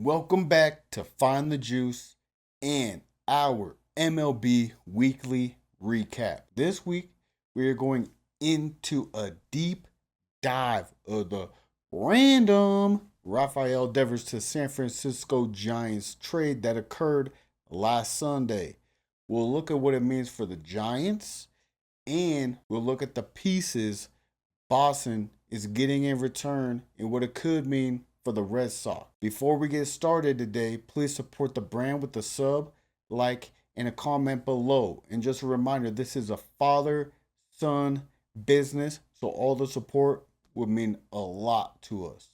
Welcome back to Find the Juice and our MLB weekly recap. This week, we are going into a deep dive of the random Rafael Devers to San Francisco Giants trade that occurred last Sunday. We'll look at what it means for the Giants and we'll look at the pieces Boston is getting in return and what it could mean for the Red Sox. Before we get started today, please support the brand with a sub, like, and a comment below. And just a reminder, this is a father-son business, so all the support would mean a lot to us.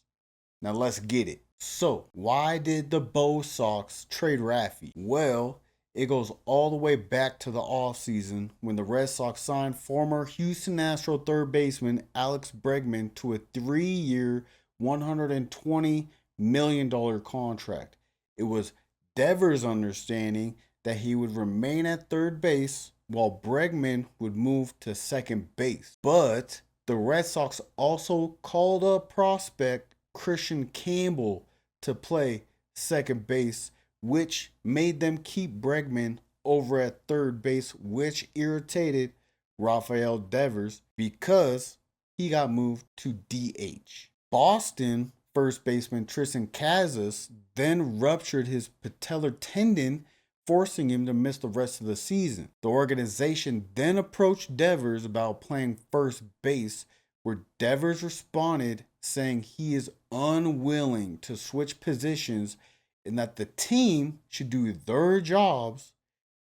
Now let's get it. So, why did the Bo Sox trade Raffy? Well, it goes all the way back to the offseason when the Red Sox signed former Houston Astros third baseman Alex Bregman to a 3-year, $120 million contract. It was Devers' understanding that he would remain at third base while Bregman would move to second base. But the Red Sox also called up prospect Christian Campbell to play second base, which made them keep Bregman over at third base, which irritated Rafael Devers because he got moved to DH. Boston first baseman Tristan Casas then ruptured his patellar tendon, forcing him to miss the rest of the season. The organization then approached Devers about playing first base, where Devers responded saying he is unwilling to switch positions and that the team should do their jobs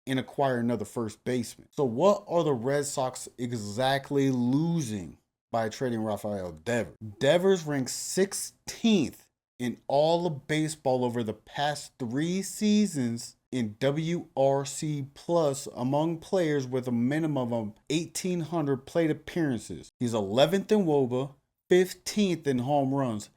and acquire another first baseman. So what are the Red Sox exactly losing by trading Rafael Devers? Devers ranks 16th in all of baseball over the past 3 seasons in WRC plus among players with a minimum of 1,800 plate appearances. He's 11th in WOBA, 15th in home runs,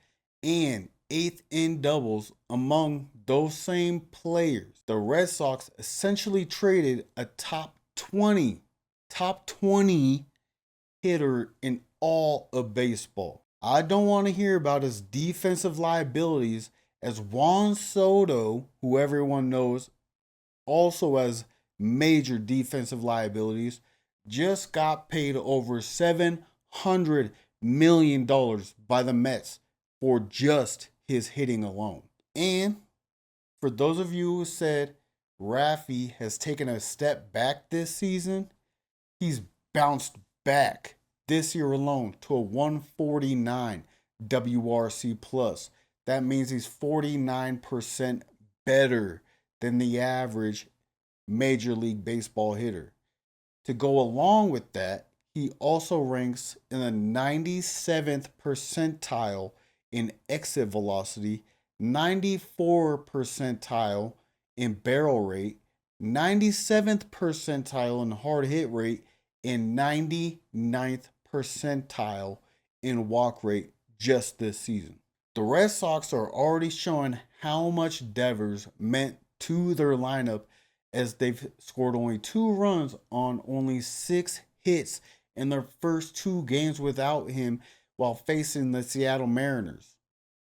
and 8th in doubles among those same players. The Red Sox essentially traded a top 20 hitter in all of baseball. I don't want to hear about his defensive liabilities, as Juan Soto, who everyone knows also has major defensive liabilities, just got paid over $700 million by the Mets for just his hitting alone. And for those of you who said Raffy has taken a step back this season, he's bounced back this year alone to a 149 WRC plus. That means he's 49% better than the average Major League Baseball hitter. To go along with that, he also ranks in the 97th percentile in exit velocity, 94th percentile in barrel rate, 97th percentile in hard hit rate, and 99th percentile in walk rate just this season. The Red Sox are already showing how much Devers meant to their lineup, as they've scored only 2 runs on only 6 hits in their first 2 games without him while facing the Seattle Mariners.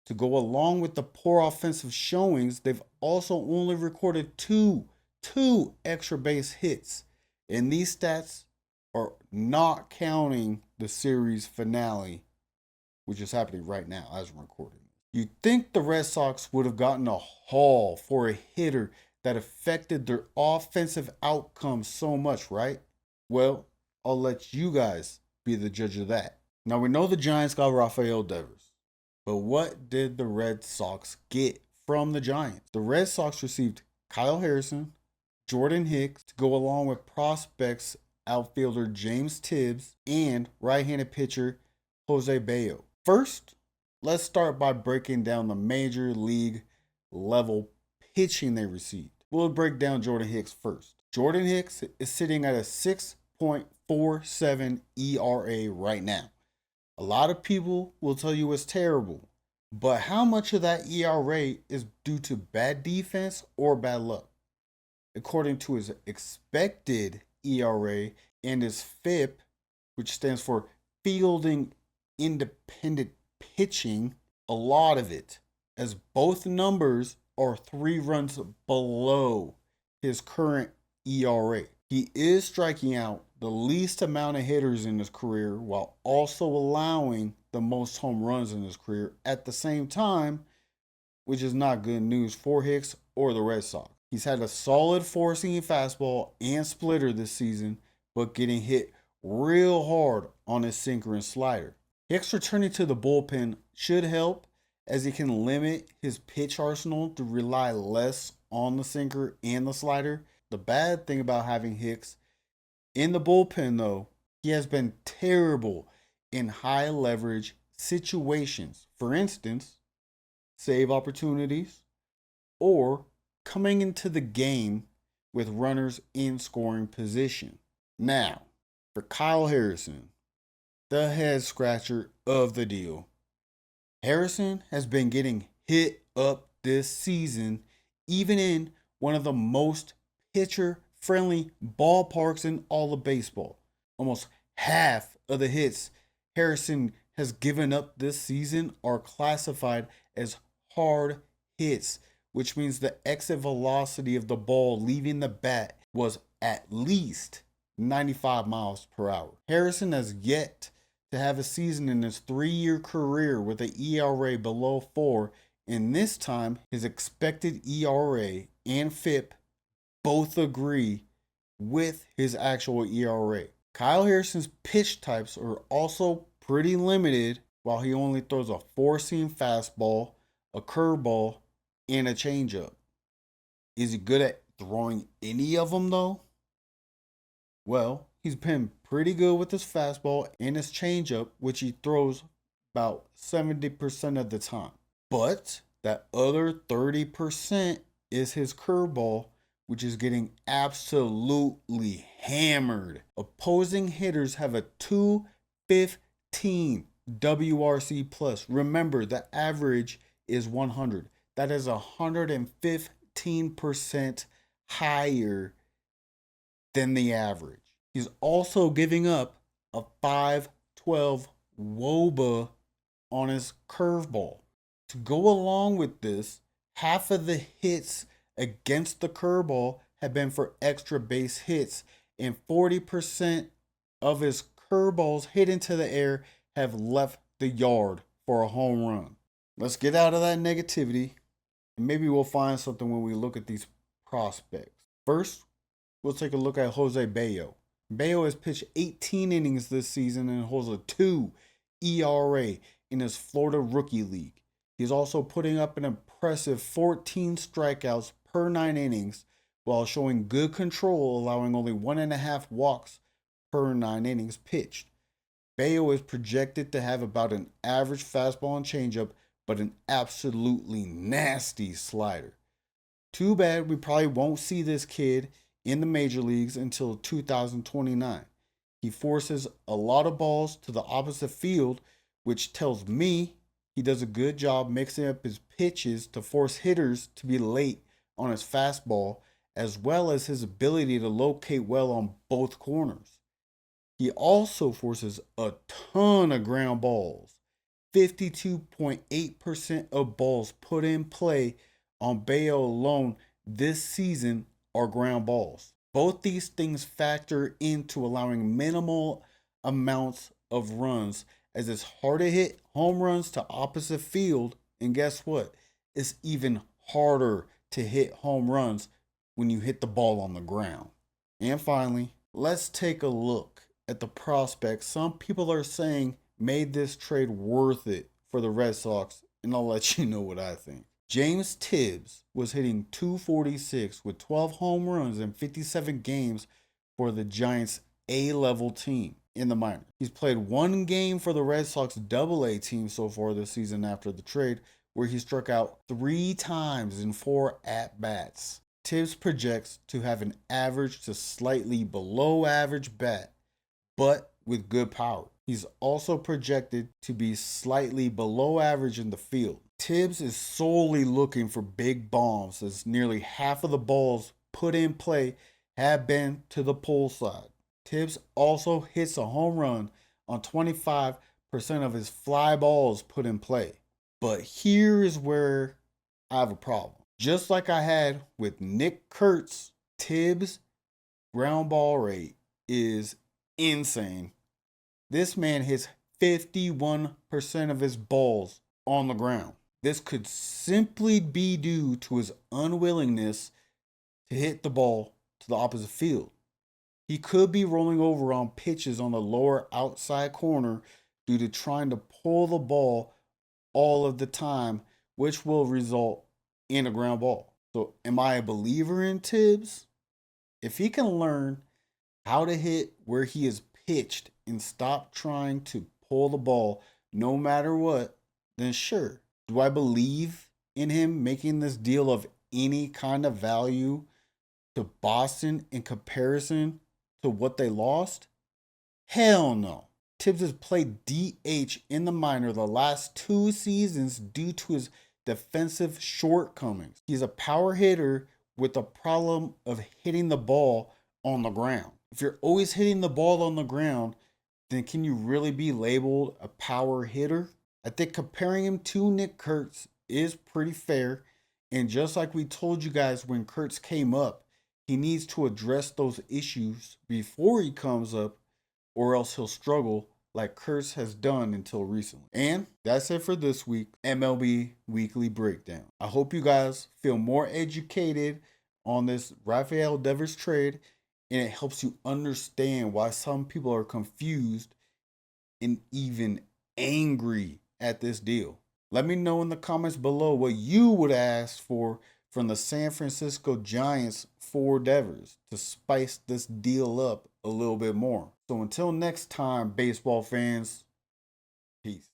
To go along with the poor offensive showings, they've also only recorded two extra base hits. And these stats are not counting the series finale, which is happening right now as we're recording. You'd think the Red Sox would have gotten a haul for a hitter that affected their offensive outcomes so much, right? Well, I'll let you guys be the judge of that. Now, we know the Giants got Rafael Devers, but what did the Red Sox get from the Giants? The Red Sox received Kyle Harrison, Jordan Hicks to go along with prospects outfielder James Tibbs and right-handed pitcher Jose Bello. First, let's start by breaking down the major league level pitching they received. We'll break down Jordan Hicks first. Jordan Hicks is sitting at a 6.47 ERA right now. A lot of people will tell you it's terrible, but how much of that ERA is due to bad defense or bad luck? According to his expected ERA and his FIP, which stands for fielding independent pitching, a lot of it, as both numbers are 3 runs below his current ERA. He is striking out the least amount of hitters in his career while also allowing the most home runs in his career at the same time, which is not good news for Hicks or the Red Sox. He's had a solid 4-seam fastball and splitter this season, but getting hit real hard on his sinker and slider. Hicks returning to the bullpen should help, as he can limit his pitch arsenal to rely less on the sinker and the slider. The bad thing about having Hicks in the bullpen, though, he has been terrible in high leverage situations. For instance, save opportunities or coming into the game with runners in scoring position. Now, for Kyle Harrison, the head scratcher of the deal. Harrison has been getting hit up this season, even in one of the most pitcher-friendly ballparks in all of baseball. Almost half of the hits Harrison has given up this season are classified as hard hits, which means the exit velocity of the ball leaving the bat was at least 95 miles per hour. Harrison has yet to have a season in his 3-year career with an ERA below 4, and this time his expected ERA and FIP both agree with his actual ERA. Kyle Harrison's pitch types are also pretty limited, while he only throws a 4-seam fastball, a curveball, and a changeup. Is he good at throwing any of them though? Well, he's been pretty good with his fastball and his changeup, which he throws about 70% of the time. But that other 30% is his curveball, which is getting absolutely hammered. Opposing hitters have a 215 WRC plus. Remember, the average is 100. That is 115% higher than the average. He's also giving up a 512 WOBA on his curveball. To go along with this, half of the hits against the curveball have been for extra base hits, and 40% of his curveballs hit into the air have left the yard for a home run. Let's get out of that negativity, and maybe we'll find something when we look at these prospects. First, we'll take a look at Jose Bello. Bello has pitched 18 innings this season and holds a 2 ERA in his Florida Rookie League. He's also putting up an impressive 14 strikeouts per 9 innings while showing good control, allowing only 1.5 walks per 9 innings pitched. Bello is projected to have about an average fastball and changeup, but an absolutely nasty slider. Too bad we probably won't see this kid in the major leagues until 2029. He forces a lot of balls to the opposite field, which tells me he does a good job mixing up his pitches to force hitters to be late on his fastball, as well as his ability to locate well on both corners. He also forces a ton of ground balls. 52.8% of balls put in play on Bello alone this season are ground balls. Both these things factor into allowing minimal amounts of runs, as it's hard to hit home runs to opposite field, and guess what? It's even harder to hit home runs when you hit the ball on the ground. And finally, let's take a look at the prospects some people are saying made this trade worth it for the Red Sox, and I'll let you know what I think. James Tibbs was hitting .246 with 12 home runs in 57 games for the Giants' A-level team in the minors. He's played 1 game for the Red Sox AA team so far this season after the trade, where he struck out 3 times in 4 at-bats. Tibbs projects to have an average to slightly below average bat, but with good power. He's also projected to be slightly below average in the field. Tibbs is solely looking for big bombs, as nearly half of the balls put in play have been to the pull side. Tibbs also hits a home run on 25% of his fly balls put in play. But here is where I have a problem. Just like I had with Nick Kurtz, Tibbs' ground ball rate is insane. This man hits 51% of his balls on the ground. This could simply be due to his unwillingness to hit the ball to the opposite field. He could be rolling over on pitches on the lower outside corner due to trying to pull the ball all of the time, which will result in a ground ball. So, am I a believer in Tibbs? If he can learn how to hit where he is pitched and stop trying to pull the ball no matter what, then sure. Do I believe in him making this deal of any kind of value to Boston in comparison to what they lost? Hell no. Tibbs has played DH in the minor the last 2 seasons due to his defensive shortcomings. He's a power hitter with the problem of hitting the ball on the ground. If you're always hitting the ball on the ground, then can you really be labeled a power hitter? I think comparing him to Nick Kurtz is pretty fair. And just like we told you guys when Kurtz came up, he needs to address those issues before he comes up, or else he'll struggle like Kurtz has done until recently. And that's it for this week, MLB Weekly Breakdown. I hope you guys feel more educated on this Rafael Devers trade, and it helps you understand why some people are confused and even angry at this deal. Let me know in the comments below what you would ask for from the San Francisco Giants for Devers to spice this deal up a little bit more. So until next time, baseball fans, peace.